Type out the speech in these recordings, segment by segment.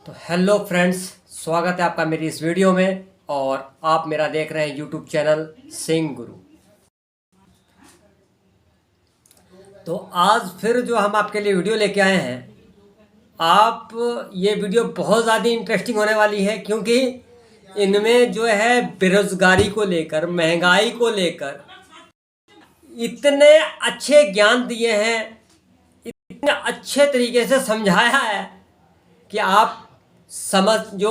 तो hello friends, स्वागत है आपका मेरी इस वीडियो में। और आप मेरा देख रहे हैं यूट्यूब चैनल सिंह गुरु। तो आज फिर जो हम आपके लिए वीडियो लेके आए हैं, आप ये वीडियो बहुत ज़्यादा इंटरेस्टिंग होने वाली है, क्योंकि इनमें जो है बेरोजगारी को लेकर, महंगाई को लेकर इतने अच्छे ज्ञान दिए हैं, इतने अच्छे तरीके से समझाया है कि आप समझ जो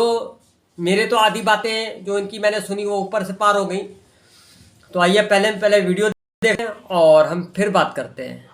मेरे तो आधी बातें जो इनकी मैंने सुनी वो ऊपर से पार हो गई। तो आइए पहले वीडियो देखें और हम फिर बात करते हैं।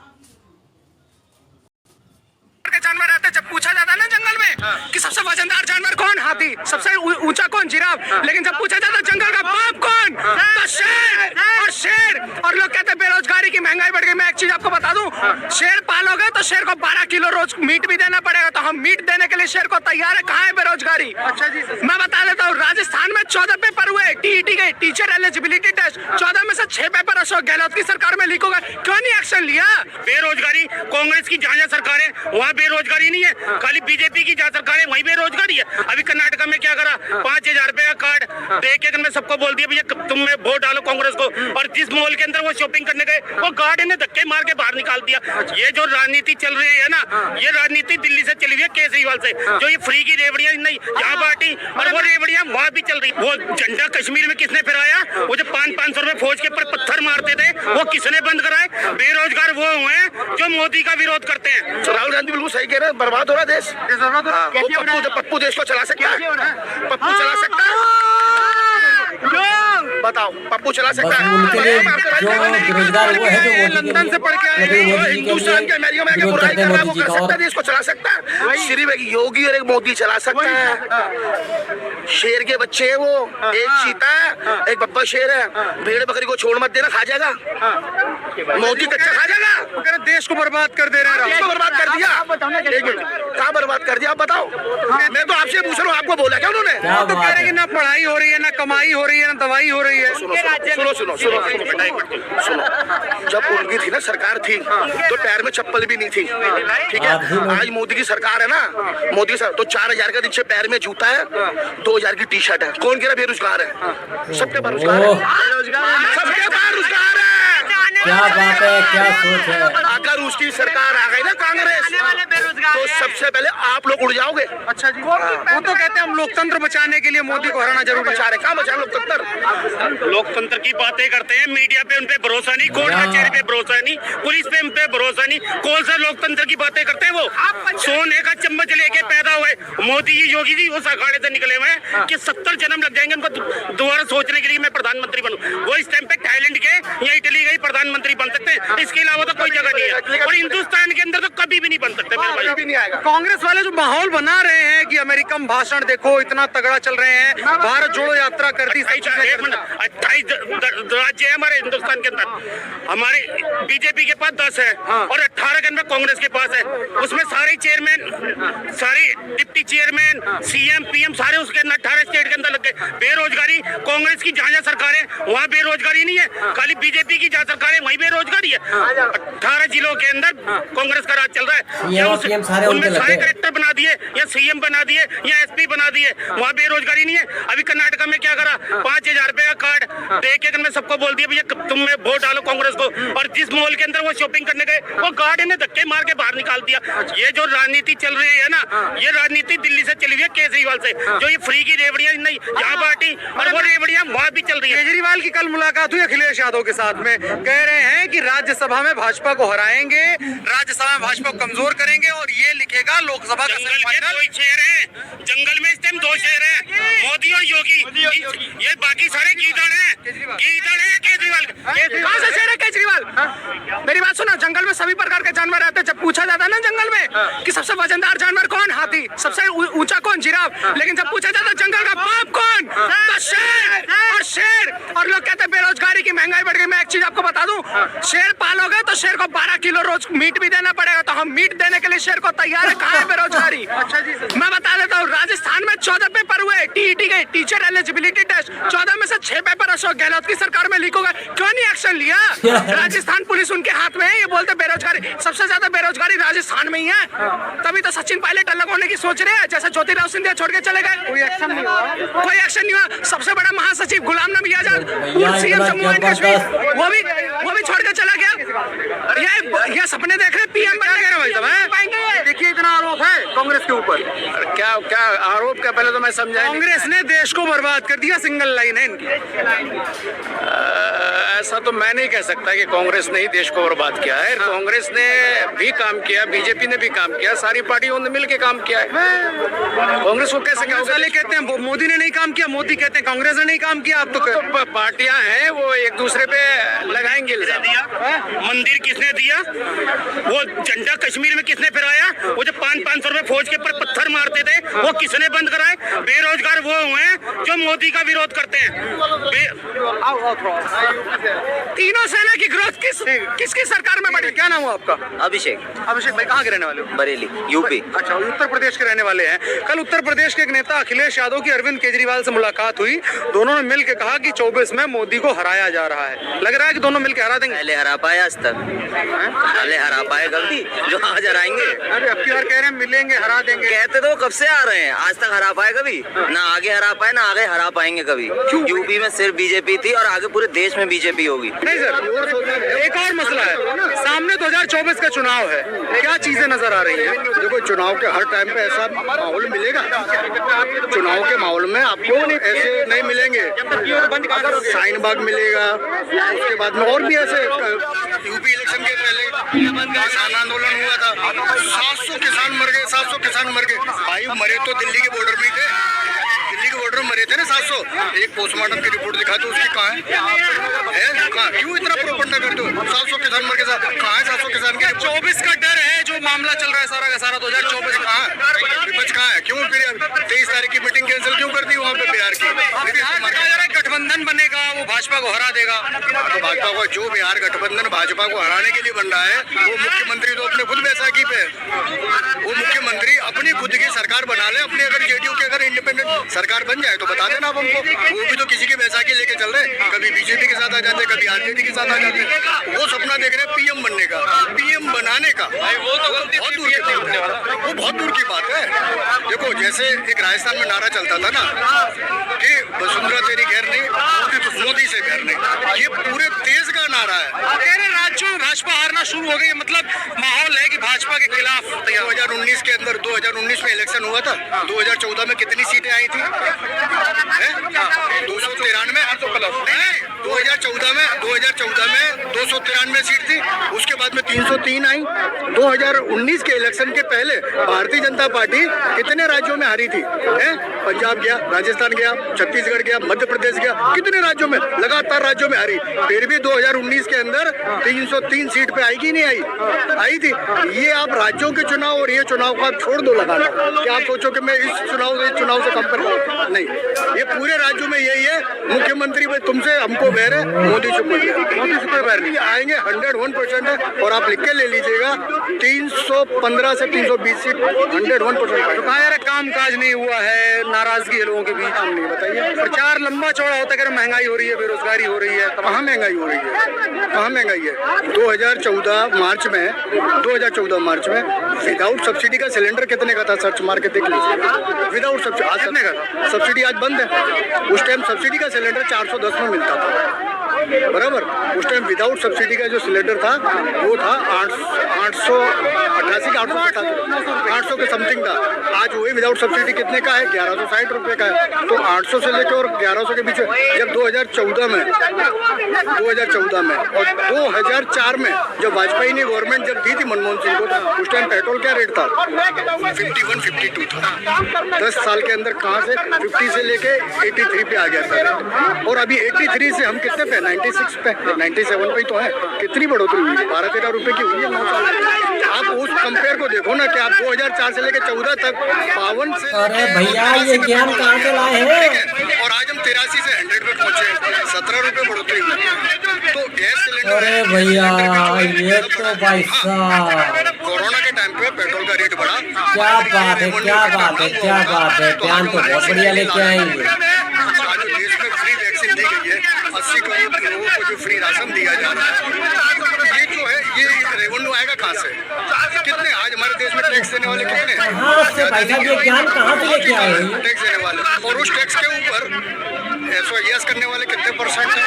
जानवर रहते जब पूछा जाता है ना जंगल में कि सबसे वजनदार जानवर कौन, हाथी। सबसे ऊंचा कौन, जिराफ। लेकिन जब पूछा जाता जंगल का बाप कौन, तो शेर। और शेर और लोग कहते हैं बेरोजगारी की, महंगाई बढ़ गई। मैं एक चीज आपको बता दूं, शेर पालोगे तो शेर को 12 किलो रोज मीट भी देना पड़ेगा। तो हम मीट देने के लिए शेर को तैयार है। कहाँ है बेरोजगारी? अच्छा जी, मैं बता देता हूँ। राजस्थान में 14 पेपर हुए टीईटी के, टीचर एलिजिबिलिटी टेस्ट। 14 में से 6 पेपर अशोक गहलोत की सरकार में लीक हो गए। क्यों नहीं एक्शन लिया? बेरोजगारी कांग्रेस की जहाँ सरकार है वहाँ बेरोजगारी नहीं है, खाली बीजेपी की जहाँ सरकार है वही बेरोजगारी है। अभी कर्नाटक में क्या करा, 5,000 रुपए का कार्ड दे के मैं सबको बोल दिया भैया तुम में वोट डालो कांग्रेस को। और जिस मॉल के अंदर वो शॉपिंग करने गए वो गार्ड ने धक्के मार के बाहर निकाल दिया। ये जो राजनीति चल रही है ना, ये राजनीति दिल्ली से चली हुई है, केजरीवाल से। जो ये फ्री की रेवड़ियां नहीं यहाँ बांटी और वो रेवड़ियां वहाँ भी चल रही। वो झंडा कश्मीर में किसने फहराया? वो जो 500 रुपए फौज के ऊपर पत्थर मारते थे वो किसने बंद कराए? बेरोजगार वो हुए जो मोदी का विरोध करते हैं। राहुल गांधी बिल्कुल सही कह रहे हैं, बर्बाद हो रहा है देश। पप्पू देश को चला सकता है? पप्पू चला सकता है? बताओ, पप्पू चला सकता है? उनके लिए जो बेरोजगार वो है जो लंदन से पढ़ के आए, हिंदुस्तान के अमेरिका में विरोध बुराई करते हैं कर रहा है, वो मोदी जी कर का। सकता है? देश को चला सकता है? सिर्फ एक योगी और एक मोदी चला सकता है। शेर के बच्चे हैं वो, एक चीता है, एक बब्बर शेर है। भेड़ बकरी को छोड़ मत देना, खा जाएगा। मोदी कच्चा खा जाएगा। देश को बर्बाद कर दे रहे हैं। देश को बर्बाद कर दिया। एक मिनट, कहाँ बर्बाद कर दिया आप बताओ? मैं तो आपसे पूछ रहा हूँ, आपको बोला क्या उन्होंने? क्या तो कह रहे हैं कि ना पढ़ाई हो रही है, ना कमाई हो रही है, ना दवाई हो रही है। सुनो, जब उनकी थी ना सरकार थी तो पैर में चप्पल भी नहीं थी, ठीक है। आज मोदी की सरकार है ना, मोदी सर तो 4,000 का नीचे पैर में जूता है, 2,000 की टी शर्ट है। कौन कह रहा बेरोजगार है? सबके बेरोजगार है, सबके बेरोजगार है। क्या बात है, क्या सोच है। अगर उसकी सरकार आ गई ना कांग्रेस, तो सबसे पहले आप लोग उड़ जाओगे। अच्छा जी, वो तो कहते हैं हम लोकतंत्र बचाने के लिए मोदी को हराना जरूर बचा रहे। कहाँ बचा लोकतंत्र? लोकतंत्र की बातें करते हैं, मीडिया पे उनपे भरोसा नहीं, कोर्ट कचहरी पे भरोसा नहीं, पुलिस पे उनपे भरोसा नहीं। कौन सा लोकतंत्र की बातें करते हैं? वो सोने का चम्मच लेके पैदा हुए मोदी जी, योगी जी उस अखाड़े से निकले हुए हैं कि 70 जन्म लग जाएंगे उनको दोबारा सोचने के लिए मैं प्रधानमंत्री बनूं। वो इस टाइम पे थाईलैंड के या इटली के प्रधानमंत्री बन सकते हैं, इसके अलावा तो कोई जगह नहीं है। और हिंदुस्तान के अंदर तो कभी भी नहीं बन सकते। भी नहीं आएगा। कांग्रेस वाले जो माहौल बना रहे हैं कि अमेरिकन भाषण देखो इतना तगड़ा चल रहे हैं, भारत जोड़ो यात्रा कर दी। 28 राज्य है हमारे हिंदुस्तान के अंदर, हमारे बीजेपी के पास 10 है और 18 के अंदर कांग्रेस के पास है। उसमें सारे चेयरमैन, सारी डिप्टी चेयरमैन, सीएम पीएम सारे उसके अंदर 18 स्टेट के अंदर लग गए। बेरोजगारी कांग्रेस की जहाँ सरकार है वहाँ बेरोजगारी नहीं है, खाली बीजेपी की जहाँ सरकार है वही बेरोजगारी है। 18 जिलों के अंदर कांग्रेस का राज चल रहा है। या उनमें सारे कलेक्टर बना दिए या सीएम बना दिए या एसपी बना दिए, वहाँ बेरोजगारी नहीं है। अभी कर्नाटक में क्या करा, 5,000 रुपए का कार्ड दे के मैं सबको बोल दिया भैया तुम में वोट डालो कांग्रेस को। और जिस मॉल के अंदर वो शॉपिंग करने गए वो गार्ड ने धक्के मार के बाहर निकाल दिया। ये जो राजनीति चल रही है ना, ये राजनीति दिल्ली से चली हुई है, केजरीवाल से। जो ये फ्री की रेवड़ियां नहीं यहाँ बांटी और वो रेवड़ियां वहाँ भी चल रही है। केजरीवाल की कल मुलाकात हुई अखिलेश यादव के साथ में, कह रहे हैं कि राज्यसभा में भाजपा को हराएंगे, राज्यसभा में भाजपा को कमजोर करेंगे और ये लिखेगा लोकसभा का जंगल में 2 शेर हैं, जंगल में इस टाइम 2 शेर हैं, मोदी और योगी। ये बाकी सारे गीदड़ हैं, गीदड़ है केजरीवाल। कहाँ से शेर है केजरीवाल? मेरी बात सुनो, जंगल में सभी प्रकार के जानवर रहते हैं। जब पूछा जाता है ना जंगल में कि सबसे वजनदार जानवर कौन, हाथी। सबसे ऊंचा कौन, जिराफ। लेकिन जब पूछा जाता है जंगल का बाप कौन, तो शेर। और शेर और लोग कहते हैं बेरोजगारी की, महंगाई बढ़ गई। मैं एक चीज आपको बता दूं, शेर पालोगे तो शेर को 12 किलो रोज मीट भी देना पड़ेगा। तो हम मीट देने के लिए शेर को तैयार है। कहाँ है बेरोजगारी? अच्छा जी, मैं बता देता हूँ, राजस्थान में 14 पेपर हुए टीईटी के, टीचर एलिजिबिलिटी टेस्ट, 14 में से 6 पेपर अशोक गहलोत की सरकार में लीक हो गए। क्यों नहीं एक्शन लिया? राजस्थान पुलिस उनके हाथ में है। ये बोलते बेरोजगारी, सबसे ज्यादा बेरोजगारी राजस्थान में ही है, तभी तो सचिन पायलट अलग होने की सोच रहे हैं। जैसे ज्योतिराव सिंधिया छोड़ के चले गए, कोई एक्शन नहीं हुआ, कोई एक्शन नहीं हुआ। सबसे बड़ा महासचिव गुलाम नबी आजाद, पूर्व सीएम जम्मू एंड कश्मीर, वो भी छोड़ के चला गया। ये सपने देख रहे पीएम बनने के भाई साहब। देखिए इतना आरोप है कांग्रेस के ऊपर। क्या क्या आरोप? क्या पहले तो मैं समझा। कांग्रेस ने देश को बर्बाद कर दिया, सिंगल लाइन है इनकी। ऐसा तो मैं नहीं कह सकता कि कांग्रेस ने ही देश को बर्बाद किया है। कांग्रेस ने भी काम किया, बीजेपी ने भी काम किया, सारी पार्टियों ने मिलकर काम किया है। कांग्रेस को कैसे क्या वाले कहते हैं मोदी ने नहीं काम किया, मोदी कहते हैं कांग्रेस ने नहीं काम किया। अब तो पार्टियां हैं वो एक दूसरे पे लगाएंगे इल्जाम। मंदिर किसने दिया? वो झंडा कश्मीर में किसने फहराया? वो जो 500 रुपए फौज के ऊपर पत्थर मारते थे, वो किसने बंद कराए? बेरोजगार वो हुए हैं जो मोदी का विरोध करते हैं। तीनों सेना की ग्रोथ किसकी सरकार में बढ़ी? क्या नाम हुआ आपका? अभिषेक भाई कहाँ के रहने वाले हो? बरेली यूपी। अच्छा, उत्तर प्रदेश के रहने वाले हैं। कल उत्तर प्रदेश के एक नेता अखिलेश यादव की अरविंद केजरीवाल से मुलाकात हुई। दोनों ने मिलकर कहा कि 24 में मोदी को हराया जा रहा है। लग रहा है कि दोनों मिलकर हरा देंगे। पहले हरा पाए आज तक, पहले हरा पाए कभी जो आज हराएंगे। अरे अब की बार कह रहे हैं मिलेंगे, हरा देंगे। कहते तो कब से आ रहे हैं, आज तक हरा पाए कभी ना, आगे हरा पाए ना आगे हरा पाएंगे कभी। यूपी में सिर्फ बीजेपी थी और आगे पूरे देश में बीजेपी होगी। नहीं सर, एक और मसला है, सामने 2024 का चुनाव है, क्या चीजें नजर आ रही हैं? देखो, चुनाव के हर टाइम पे ऐसा माहौल मिलेगा। चुनाव के माहौल में आपको ऐसे नहीं मिलेंगे। साइन बाग मिलेगा, उसके बाद में और भी ऐसे। यूपी इलेक्शन के पहले किसान आंदोलन हुआ था, 700 किसान मर गए, 700 किसान मर गए। भाई मरे तो दिल्ली के बॉर्डर में थे, दिल्ली के बॉर्डर में मरे थे ना 700। एक पोस्टमार्टम की रिपोर्ट दिखा दो, उसकी कहाँ है? कहाँ? क्यों इतना प्रोपगेंडा करते हो? 700 किसान मर गए, कहाँ है 700 किसान के? 24 का डर है, जो मामला चल रहा है सारा का सारा 2024 कहाँ है? विपक्ष कहाँ है? क्यों फिर 23 तारीख की मीटिंग कैंसिल क्यों कर दी वहाँ पे बिहार की? गठबंधन बनेगा, वो भाजपा को हरा देगा। तो भाजपा को, जो बिहार गठबंधन भाजपा को हराने के लिए बन रहा है, वो मुख्यमंत्री तो अपने खुद बैसाखी पे, वो मुख्यमंत्री अपनी खुद की सरकार बना ले अपनी। अगर जेडीयू की अगर इंडिपेंडेंट सरकार बन जाए तो बता देना आप हमको। वो भी तो किसी की बैसाखी लेके चल रहे, कभी बीजेपी के साथ आ जाते, कभी आरजेडी के साथ आ जाते। वो सपना देख रहे हैं पीएम बनने का, पीएम बनाने का। वो तो बहुत दूर की बात है, वो बहुत दूर की बात है। देखो, जैसे एक राजस्थान में नारा चलता था ना कि वसुंधरा तेरी खैर नहीं, मोदी से खैर नहीं, ये पूरे देश का नारा है। राज्यों में भाजपा हारना शुरू हो गई, मतलब माहौल है कि भाजपा के खिलाफ। 2019 के अंदर, 2019 में इलेक्शन हुआ था, 2014 में कितनी सीटें आई थी? 2014 में 293 सीट थी, उसके बाद में 303 आई। 2019 के इलेक्शन के पहले भारतीय जनता पार्टी कितने राज्यों में हारी थी? पंजाब गया, राजस्थान गया, छत्तीसगढ़ गया, मध्य प्रदेश गया, कितने राज्यों में, लगातार राज्यों में हारी। फिर भी 2019 के अंदर 303 सीट पे आई कि नहीं आई? आई थी। ये आप राज्यों के चुनाव और ये चुनाव को आप छोड़ दो लगाना, क्या आप सोचो कि मैं इस चुनाव से कंपेयर करूं? नहीं, ये पूरे राज्यों में यही है। मुख्यमंत्री भाई तुमसे हमको बैर है, मोदी से कोई बैर नहीं। आएंगे 101% है, और आप लिख के ले लीजिएगा 315 से 320 सीट 101%। तो कहा यार काम काज नहीं हुआ है, नाराजगी है लोगों के बीच। हम नहीं बताइए, प्रचार लंबा चौड़ा होता है, महंगाई हो रही है, बेरोजगारी हो रही है। कहाँ महंगाई हो रही है? कहाँ महंगाई है? 2014 मार्च में विदाउट सब्सिडी का सिलेंडर कितने का था? सर्च मार के देख लीजिए। विदाउट सब्सिडी आज कितने का था? सब्सिडी आज बंद है। उस टाइम सब्सिडी का सिलेंडर 410 में मिलता था, बराबर। उस टाइम विदाउट सब्सिडी का जो सिलेंडर था वो था 888 का, 800 के समथिंग था। आज वही विदाउट सब्सिडी कितने का है? 1160 रुपये का है। तो 800 से लेकर और 1100 के बीच जब 2014 में और 2004 में जब वाजपेयी ने गवर्नमेंट जब दी थी मनमोहन सिंह को, उस टाइम पेट्रोल क्या रेट था? 51-52 था। 10 साल के अंदर कहाँ से 50 से लेके 83 पे आ गया था। और अभी 83 से हम कितने पे? 96 पे, 97 पे तो है। कितनी बढ़ोतरी हुई है? 12-13 रुपए की हुई है 9 साल। आप उस कंपेयर को देखो ना कि आप 2004 से लेके 14 तक 52 से, अरे भैया ये ज्ञान कहाँ से लाए हैं? और आज हम 83 से 100 पे पहुंचे, 17 रुपए बढ़ोतरी हुई। तो गैस सिलेंडर, अरे भैया ये तो भाई साहब, कोरोना के टाइम पे पेट्रोल का रेट क्या बात है, क्या बात है, क्या बात है, बयान तो बहुत बढ़िया लेके आए हैं। आज देश में फ्री वैक्सीन दी गई है, 80 करोड़ लोगों को जो फ्री राशन दिया जा रहा है, ये जो है ये रेवेन्यू आएगा कहाँ से? कितने आज हमारे देश में टैक्स देने वाले कितने? कहाँ से भाई साहब ये ज्ञान कहाँ से लेके आए हैं? टैक्स देने वाले, और उस टैक्स के ऊपर SOS करने वाले कितने % है?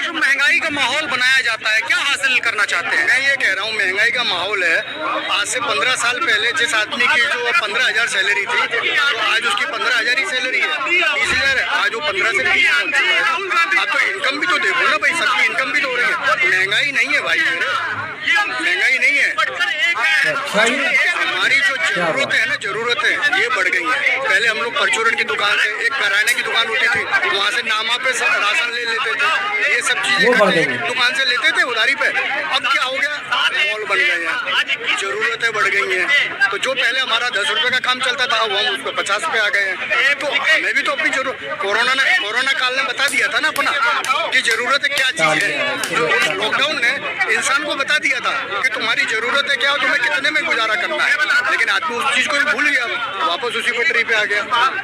जो महंगाई का माहौल बनाया जाता है, क्या हासिल करना चाहते हैं? मैं ये कह रहा हूँ महंगाई का माहौल है। आज से 15 साल पहले जिस आदमी की जो 15,000 सैलरी थी, तो आज उसकी 15,000 ही सैलरी है, 30,000 है, आज वो 15 से 20 पहुंच चुका है। आप तो इनकम भी तो देखो ना भाई, सबकी इनकम भी तो हो रही है। महंगाई नहीं है भाई मेरे, महंगाई नहीं है। हमारी जो जरूरत है ना, जरूरतें ये बढ़ गई है। पहले हम लोग परचूरन की दुकान से, एक किराने की दुकान होती थी, वहाँ से नामा पे सब राशन ले लेते थे, ये सब चीजें दुकान से लेते थे उधारी पे। अब क्या हो गया, मॉल बन गए हैं, जरूरतें बढ़ गई हैं। तो जो पहले हमारा 10 रुपए का काम चलता था, अब हम उस पर 50 रुपए आ गए हैं। तो हमें भी तो अपनी जरूरत, कोरोना काल ने बता दिया था ना अपना कि जरूरतें क्या चीज है। लॉकडाउन ने इंसान को बता दिया था कि तुम्हारी जरूरत है क्या, तुम्हें कितने में गुजारा करना है। लेकिन आदमी उस चीज को भी भूल गया, वापस उसी पटरी पे आ गया।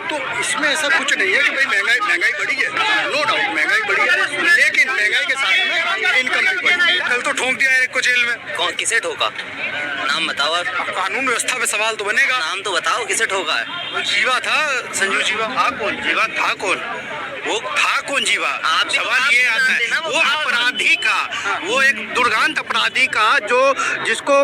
तो इसमें ऐसा कुछ नहीं है कि भाई महंगाई बढ़ी है, नो डाउट महंगाई बढ़ी है, लेकिन महंगाई के साथ में इनकम भी बढ़ी है। कल तो ठोक दिया एक को जेल में। कौन, किसे ठोका? नाम बताओ। और कानून व्यवस्था पे सवाल तो बनेगा। नाम तो बताओ, किसे ठोका है? जीवा था, संजू जीवा। था कौन जीवा? था कौन? वो था कौन जीवा? आप सवाल ये आता है, वो अपराधी का, वो एक दुर्दांत अपराधी का जिसको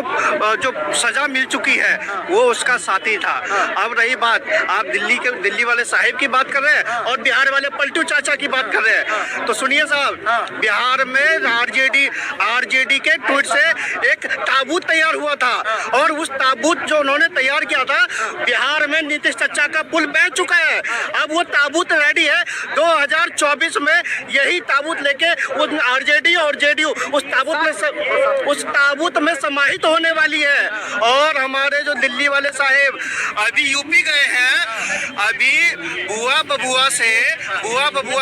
जो सजा मिल चुकी है, वो उसका साथी था। अब रही बात, आप दिल्ली वाले साहिब की बात कर रहे हैं और बिहार वाले पलटू चाचा की बात कर रहे हैं। तो सुनिए साहब, बिहार में आरजेडी के ट्वीट से एक ताबूत तैयार हुआ था, और उस ताबूत जो उन्होंने तैयार किया था, बिहार में नीतीश चाचा का पुल बह चुका है। अब वो ताबूत रेडी है, 2024 में यही ताबूत लेके आरजेडी और जेडीयू उस ताबूत में समाहित होने वाली है। और हमारे जो दिल्ली वाले साहेब अभी यूपी गए हैं, अभी बुआ बबुआ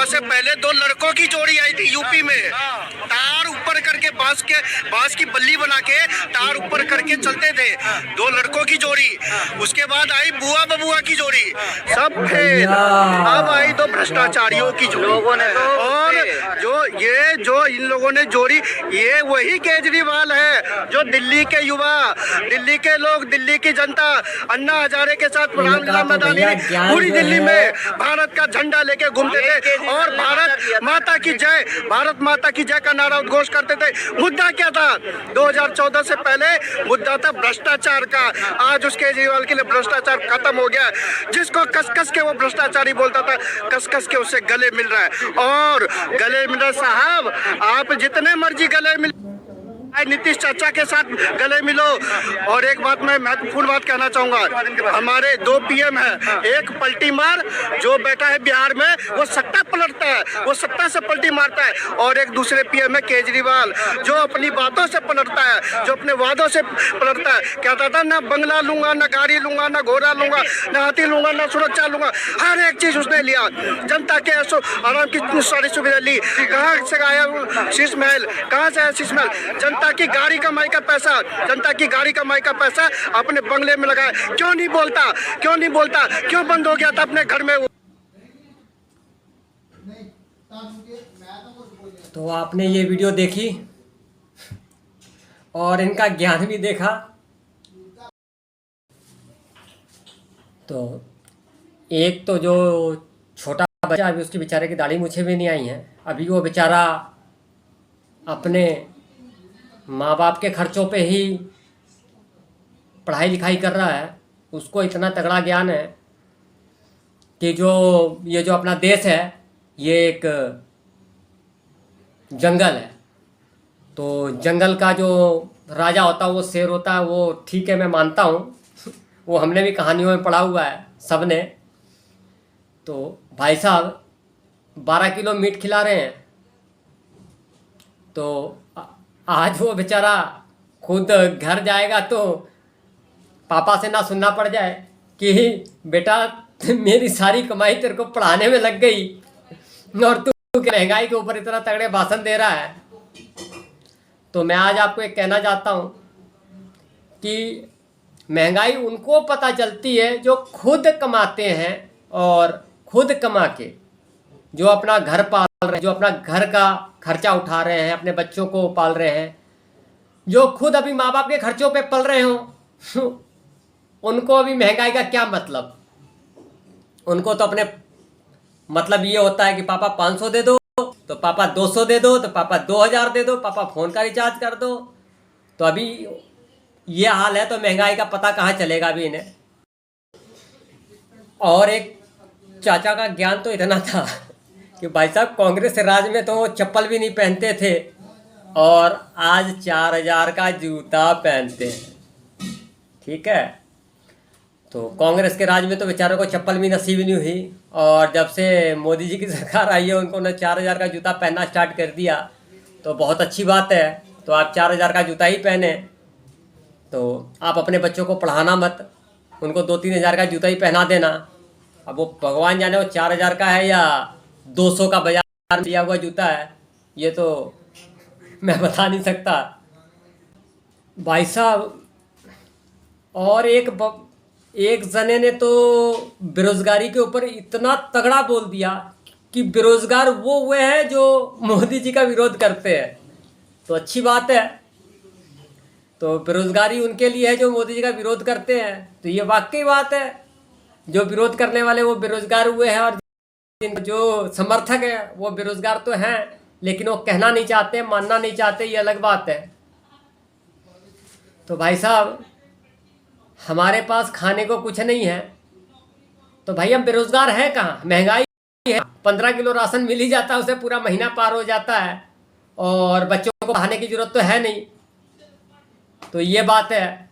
से पहले 2 लड़कों की जोड़ी आई थी यूपी में, तार ऊपर करके बांस की बल्ली बना के तार ऊपर करके चलते थे, 2 लड़कों की जोड़ी। उसके बाद आई बुआ बबुआ की जोड़ी, सब फेल। अब आई 2 भ्रष्टाचारियों की जोड़ी। और जो इन लोगों ने जोड़ी, ये वही केजरीवाल है जो दिल्ली के युवा, दिल्ली के लोग, दिल्ली की जनता अन्ना हजारे के साथ रामलीला मैदानी पूरी दिल्ली में भारत का झंडा लेके घूमते थे और भारत माता की जय का नारा उद्घोष करते थे। मुद्दा क्या था? 2014 से पहले मुद्दा था भ्रष्टाचार का। आज उस केजरीवाल के लिए भ्रष्टाचार खत्म हो गया। जिसको कस के वो भ्रष्टाचारी बोलता था, कस के उससे गले मिल रहा है। और गले मिल रहा साहब, आप जितने मर्जी गले मिल, नीतीश चाचा के साथ गले मिलो। और एक बात मैं महत्वपूर्ण बात कहना चाहूंगा, हमारे 2 PM है, एक पलटी मार जो बैठा है बिहार में, वो सत्ता पलटता है, वो सत्ता से पलटी मारता है, और एक दूसरे PM है केजरीवाल जो अपनी बातों से पलटता है, जो अपने वादों से पलटता है। कहता था ना बंगला लूंगा, ना गाड़ी लूंगा, ना घोड़ा लूंगा, ना हाथी लूंगा, ना सुरक्षा लूंगा, हर एक चीज उसने लिया। जनता के आराम की सारी सुविधा ली। कहाँ से आया शीश महल? कहाँ से आया शीश महल? जनता की गाड़ी कमाई का पैसा अपने बंगले में लगाया। क्यों नहीं बोलता? क्यों बंद हो गया था अपने घर में? तो आपने ये वीडियो देखी और इनका ज्ञान भी देखा। तो एक तो जो छोटा बच्चा, अभी उसकी बेचारे की दाढ़ी मूछें भी नहीं आई हैं, अभी वो बेचारा अपने माँ बाप के खर्चों पे ही पढ़ाई लिखाई कर रहा है। उसको इतना तगड़ा ज्ञान है कि ये जो अपना देश है, ये एक जंगल है। तो जंगल का जो राजा होता है वो शेर होता है, वो ठीक है, मैं मानता हूँ, वो हमने भी कहानियों में पढ़ा हुआ है सब ने। तो भाई साहब 12 किलो मीट खिला रहे हैं, तो आज वो बेचारा खुद घर जाएगा तो पापा से ना सुनना पड़ जाए कि बेटा मेरी सारी कमाई तेरे को पढ़ाने में लग गई और तू महंगाई के ऊपर इतना तगड़े भाषण दे रहा है। तो मैं आज आपको एक कहना चाहता हूँ कि महंगाई उनको पता चलती है जो खुद कमाते हैं और खुद कमा के जो अपना घर पाल रहे हैं, जो अपना घर का खर्चा उठा रहे हैं, अपने बच्चों को पाल रहे हैं, जो खुद अभी माँ बाप के खर्चों पे पल रहे हों उनको अभी महंगाई का क्या मतलब। उनको तो अपने मतलब ये होता है कि पापा 500 दे दो तो पापा 200 दे दो तो पापा 2000 दे दो, पापा फ़ोन का रिचार्ज कर दो। तो अभी ये हाल है तो महंगाई का पता कहाँ चलेगा अभी इन्हें। और एक चाचा का ज्ञान तो इतना था कि भाई साहब कांग्रेस राज में तो वो चप्पल भी नहीं पहनते थे और आज 4000 का जूता पहनते हैं। ठीक है, तो कांग्रेस के राज में तो बेचारों को चप्पल भी नसीब नहीं हुई और जब से मोदी जी की सरकार आई है उनको ने 4000 का जूता पहनना स्टार्ट कर दिया। तो बहुत अच्छी बात है, तो आप 4000 का जूता ही पहने। तो आप अपने बच्चों को पढ़ाना मत, उनको 2-3 हज़ार का जूता ही पहना देना। अब वो भगवान जाने वो 4000 का है या 200 का बाजार में दिया हुआ जूता है, ये तो मैं बता नहीं सकता भाई साहब। और एक जने ने तो बेरोजगारी के ऊपर इतना तगड़ा बोल दिया कि बेरोजगार वो हुए हैं जो मोदी जी का विरोध करते हैं। तो अच्छी बात है, तो बेरोजगारी उनके लिए है जो मोदी जी का विरोध करते हैं। तो ये वाकई बात है, जो विरोध करने वाले वो बेरोजगार हुए हैं और जो समर्थक है वो बेरोजगार तो हैं, लेकिन वो कहना नहीं चाहते, मानना नहीं चाहते, ये अलग बात है। तो भाई साहब हमारे पास खाने को कुछ नहीं है तो भाई हम बेरोजगार हैं कहाँ। महंगाई है, 15 किलो राशन मिल ही जाता है, उसे पूरा महीना पार हो जाता है और बच्चों को पढ़ाने की जरूरत तो है नहीं। तो ये बात है,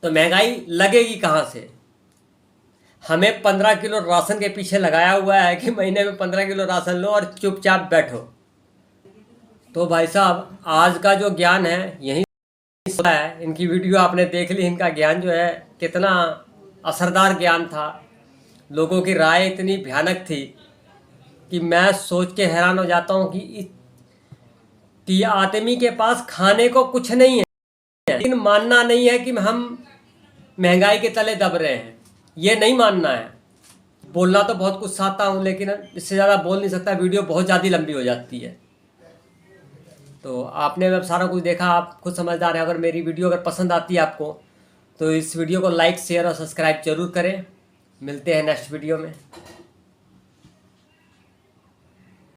तो महंगाई लगेगी कहाँ से। हमें 15 किलो राशन के पीछे लगाया हुआ है कि महीने में 15 किलो राशन लो और चुपचाप बैठो। तो भाई साहब आज का जो ज्ञान है यही है। इनकी वीडियो आपने देख ली, इनका ज्ञान जो है कितना असरदार ज्ञान था। लोगों की राय इतनी भयानक थी कि मैं सोच के हैरान हो जाता हूँ कि आदमी के पास खाने को कुछ नहीं है, लेकिन मानना नहीं है कि हम महंगाई के तले दब रहे हैं, ये नहीं मानना है। बोलना तो बहुत कुछ चाहता हूँ लेकिन इससे ज़्यादा बोल नहीं सकता, वीडियो बहुत ज़्यादा लंबी हो जाती है। तो आपने अब सारा कुछ देखा, आप खुद समझदार हैं। अगर मेरी वीडियो अगर पसंद आती है आपको तो इस वीडियो को लाइक, शेयर और सब्सक्राइब जरूर करें। मिलते हैं नेक्स्ट वीडियो में।